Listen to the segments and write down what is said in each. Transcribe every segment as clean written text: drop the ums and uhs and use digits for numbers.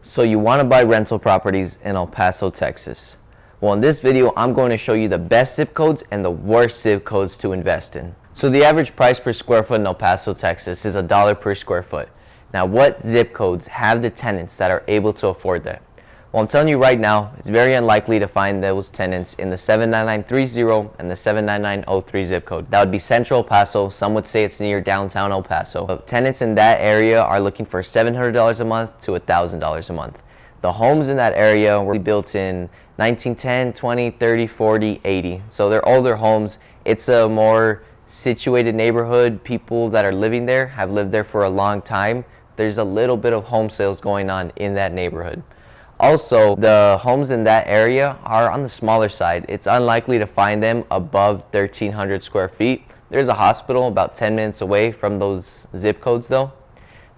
So you want to buy rental properties in El Paso, Texas. Well, in this video, I'm going to show you the best zip codes and the worst zip codes to invest in. So the average price per square foot in El Paso, Texas is $1 per square foot. Now, what zip codes have the tenants that are able to afford that? Well, I'm telling you right now, it's very unlikely to find those tenants in the 79930 and the 79903 zip code. That would be central El Paso. Some would say it's near downtown El Paso. But tenants in that area are looking for $700 a month to $1,000 a month. The homes in that area were built in 1910, 20, 30, 40, 80. So they're older homes. It's a more situated neighborhood. People that are living there have lived there for a long time. There's a little bit of home sales going on in that neighborhood. Also, the homes in that area are on the smaller side. It's unlikely to find them above 1,300 square feet. There's a hospital about 10 minutes away from those zip codes though.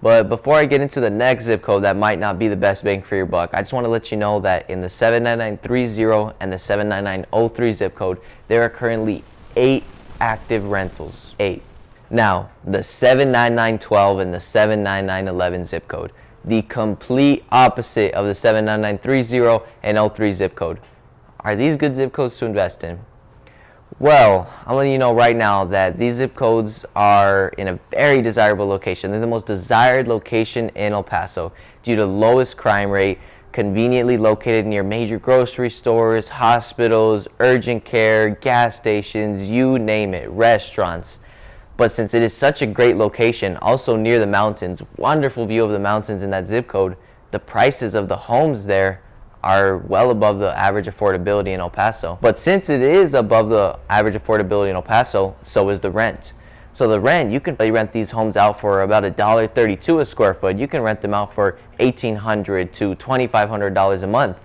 But before I get into the next zip code that might not be the best bang for your buck, I just want to let you know that in the 79930 and the 79903 zip code, there are currently 8 active rentals. 8. Now, the 79912 and the 79911 zip code, the complete opposite of the 79930 and 03 zip code. Are these good zip codes to invest in? Well, I'm letting you know right now that these zip codes are in a very desirable location. They're the most desired location in El Paso due to lowest crime rate, conveniently located near major grocery stores, hospitals, urgent care, gas stations, you name it, restaurants. But since it is such a great location, also near the mountains, wonderful view of the mountains in that zip code, the prices of the homes there are well above the average affordability in El Paso. But since it is above the average affordability in El Paso, so is the rent. So the rent, you can rent these homes out for about $1.32 a square foot. You can rent them out for $1,800 to $2,500 a month.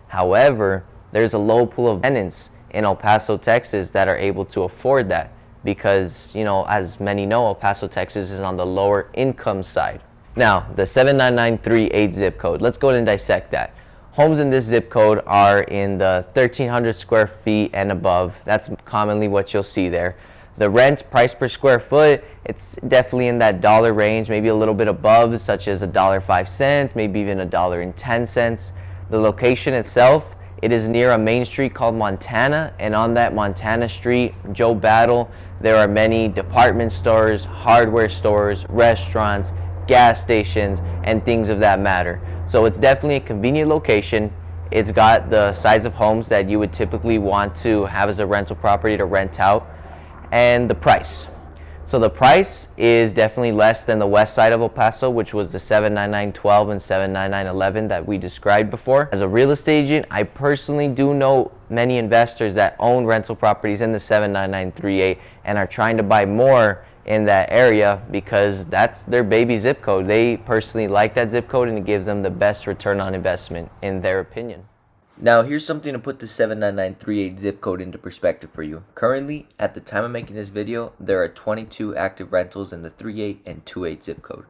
However, there's a low pool of tenants in El Paso, Texas that are able to afford that. Because, you know, as many know, El Paso, Texas is on the lower income side. Now, the 79938 zip code, let's go ahead and dissect that. Homes in this zip code are in the 1,300 square feet and above. That's commonly what you'll see there. The rent price per square foot, it's definitely in that dollar range, maybe a little bit above, such as $1.05, maybe even $1.10. The location itself, it is near a main street called Montana, and on that Montana street, Joe Battle, there are many department stores, hardware stores, restaurants, gas stations, and things of that matter. So it's definitely a convenient location. It's got the size of homes that you would typically want to have as a rental property to rent out, and the price. So the price is definitely less than the west side of El Paso, which was the 79912 and 79911 that we described before. As a real estate agent, I personally do know many investors that own rental properties in the 79938 and are trying to buy more in that area because that's their baby zip code. They personally like that zip code and it gives them the best return on investment in their opinion. Now, here's something to put the 79938 zip code into perspective for you. Currently, at the time of making this video, there are 22 active rentals in the 38 and 28 zip code.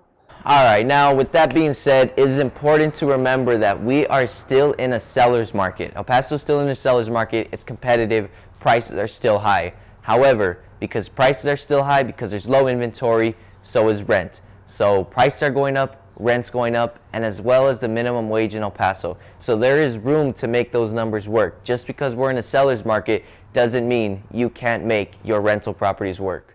Alright, now with that being said, it is important to remember that we are still in a seller's market. El Paso is still in a seller's market. It's competitive. Prices are still high. However, because prices are still high, because there's low inventory, so is rent. So prices are going up, rent's going up, and as well as the minimum wage in El Paso. So there is room to make those numbers work. Just because we're in a seller's market doesn't mean you can't make your rental properties work.